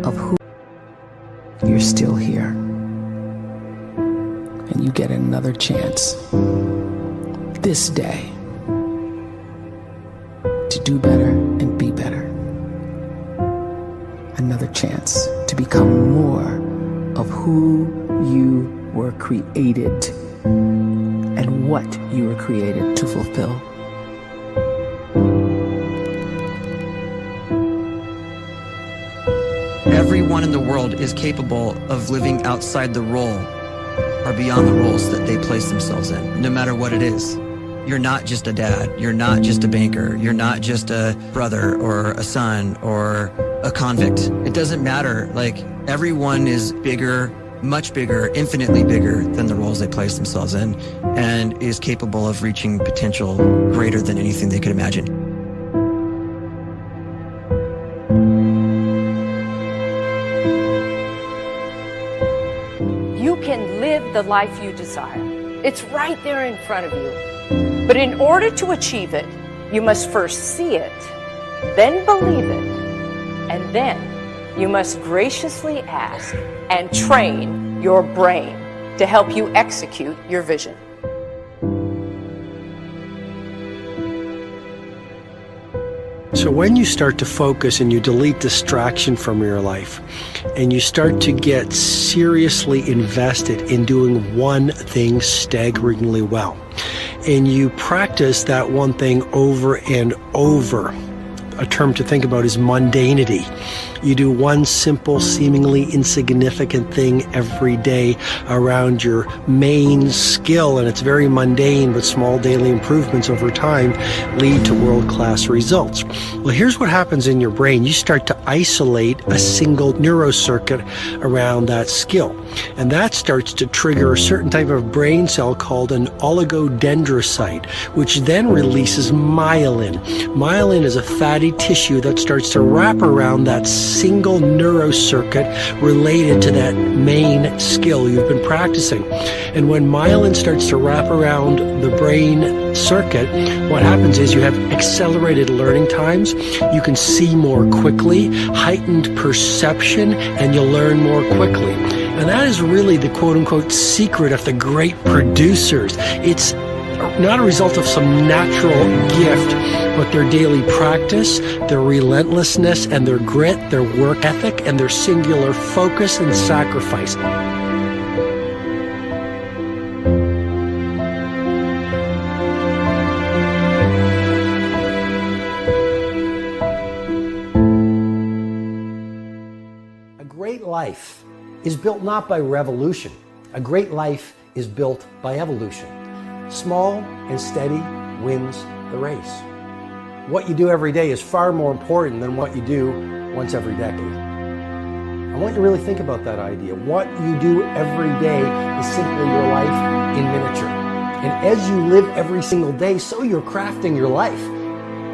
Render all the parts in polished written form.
of who you're still here. And you get another chance this day to do better and be better. Another chance to become more of who you were created and what you were created to fulfill. Everyone in the world is capable of living outside the role or beyond the roles that they place themselves in, no matter what it is. You're not just a dad, you're not just a banker, you're not just a brother or a son or a convict. It doesn't matter. Like, everyone is bigger, much bigger, infinitely bigger than the roles they place themselves in, and is capable of reaching potential greater than anything they could imagine. You can live the life you desire. It's right there in front of you. But in order to achieve it, you must first see it, then believe it, and then you must graciously ask and train your brain to help you execute your vision. So when you start to focus and you delete distraction from your life, and you start to get seriously invested in doing one thing staggeringly well, and you practice that one thing over and over, a term to think about is mundanity. You do one simple, seemingly insignificant thing every day around your main skill, and it's very mundane, but small daily improvements over time lead to world-class results. Well, here's what happens in your brain. You start to isolate a single neurocircuit around that skill, and that starts to trigger a certain type of brain cell called an oligodendrocyte, which then releases myelin. Myelin is a fatty tissue that starts to wrap around that single neurocircuit related to that main skill you've been practicing. And when myelin starts to wrap around the brain circuit, what happens is you have accelerated learning times, you can see more quickly, heightened perception, and you'll learn more quickly. And that is really the quote-unquote secret of the great producers. It's not a result of some natural gift, but their daily practice, their relentlessness and their grit, their work ethic, and their singular focus and sacrifice. A great life is built not by revolution. A great life is built by evolution. Small and steady wins the race. What you do every day is far more important than what you do once every decade. I want you to really think about that idea. What you do every day is simply your life in miniature. And as you live every single day, so you're crafting your life.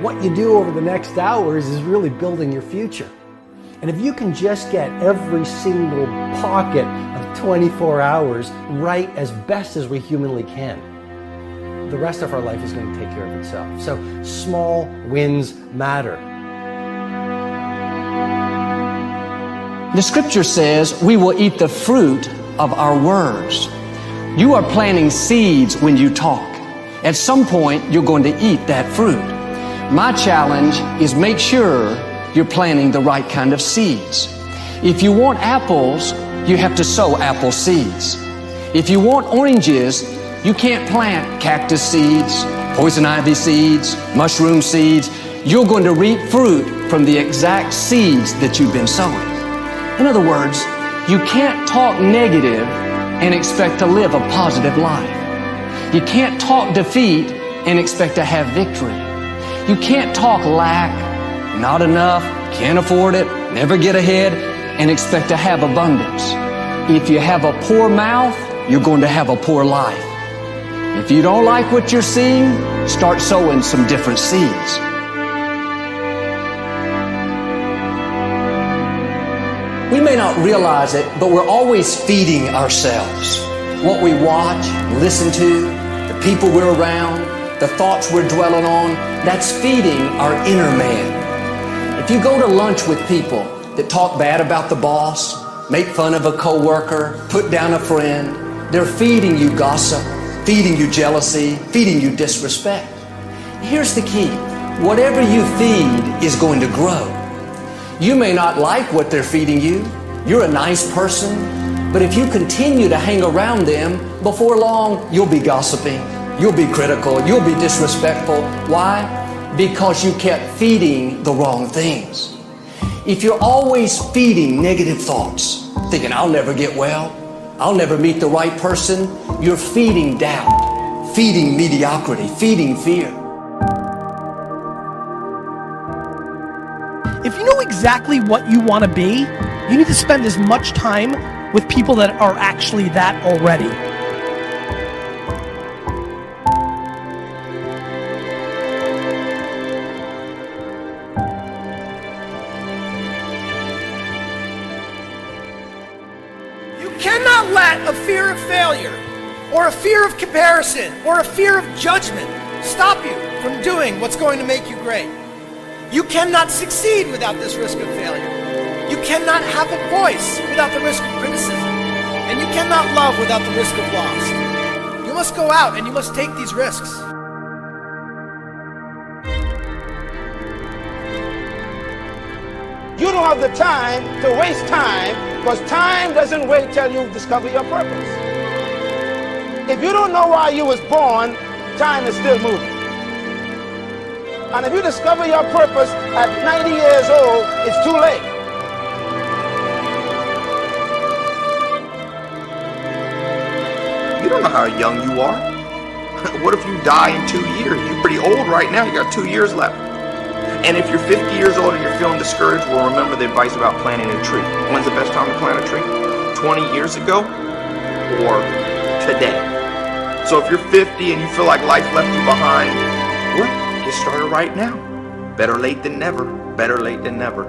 What you do over the next hours is really building your future. And if you can just get every single pocket of 24 hours right as best as we humanly can, the rest of our life is going to take care of itself. So small wins matter. The scripture says we will eat the fruit of our words. You are planting seeds when you talk. At some point, you're going to eat that fruit. My challenge is make sure you're planting the right kind of seeds. If you want apples, you have to sow apple seeds. If you want oranges, you can't plant cactus seeds, poison ivy seeds, mushroom seeds. You're going to reap fruit from the exact seeds that you've been sowing. In other words, you can't talk negative and expect to live a positive life. You can't talk defeat and expect to have victory. You can't talk lack, not enough, can't afford it, never get ahead, and expect to have abundance. If you have a poor mouth, you're going to have a poor life. If you don't like what you're seeing, start sowing some different seeds. We may not realize it, but we're always feeding ourselves. What we watch, listen to, the people we're around, the thoughts we're dwelling on, that's feeding our inner man. If you go to lunch with people, that talk bad about the boss, make fun of a coworker, put down a friend. They're feeding you gossip, feeding you jealousy, feeding you disrespect. Here's the key. Whatever you feed is going to grow. You may not like what they're feeding you. You're a nice person, but if you continue to hang around them, before long, you'll be gossiping, you'll be critical, you'll be disrespectful. Why? Because you kept feeding the wrong things. If you're always feeding negative thoughts, thinking, I'll never get well, I'll never meet the right person, you're feeding doubt, feeding mediocrity, feeding fear. If you know exactly what you want to be, you need to spend as much time with people that are actually that already. You cannot let a fear of failure, or a fear of comparison, or a fear of judgment stop you from doing what's going to make you great. You cannot succeed without this risk of failure. You cannot have a voice without the risk of criticism. And you cannot love without the risk of loss. You must go out and you must take these risks. You don't have the time to waste time, because time doesn't wait till you discover your purpose. If you don't know why you was born, time is still moving. And if you discover your purpose at 90 years old, it's too late. You don't know how young you are. What if you die in 2 years? You're pretty old right now. You got 2 years left. And if you're 50 years old and you're feeling discouraged, well, remember the advice about planting a tree. When's the best time to plant a tree? 20 years ago or today? So if you're 50 and you feel like life left you behind, well, get started right now. Better late than never. Better late than never.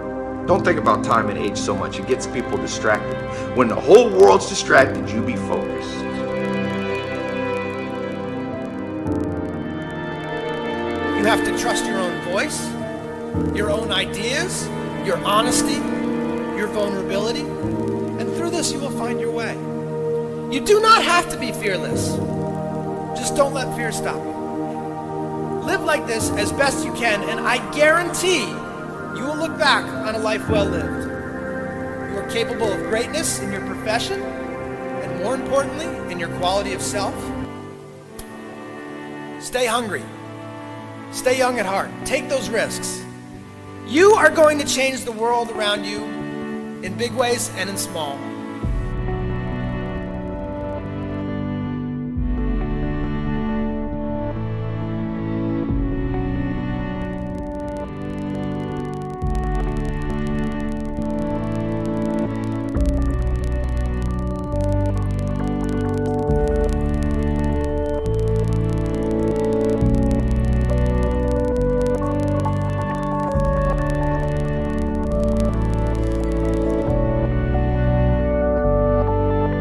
Don't think about time and age so much. It gets people distracted. When the whole world's distracted, you be focused. You have to trust your own voice, your own ideas, your honesty, your vulnerability, and through this you will find your way. You do not have to be fearless. Just don't let fear stop you. Live like this as best you can, and I guarantee you will look back on a life well lived. You are capable of greatness in your profession, and more importantly, in your quality of self. Stay hungry. Stay young at heart. Take those risks. You are going to change the world around you in big ways and in small.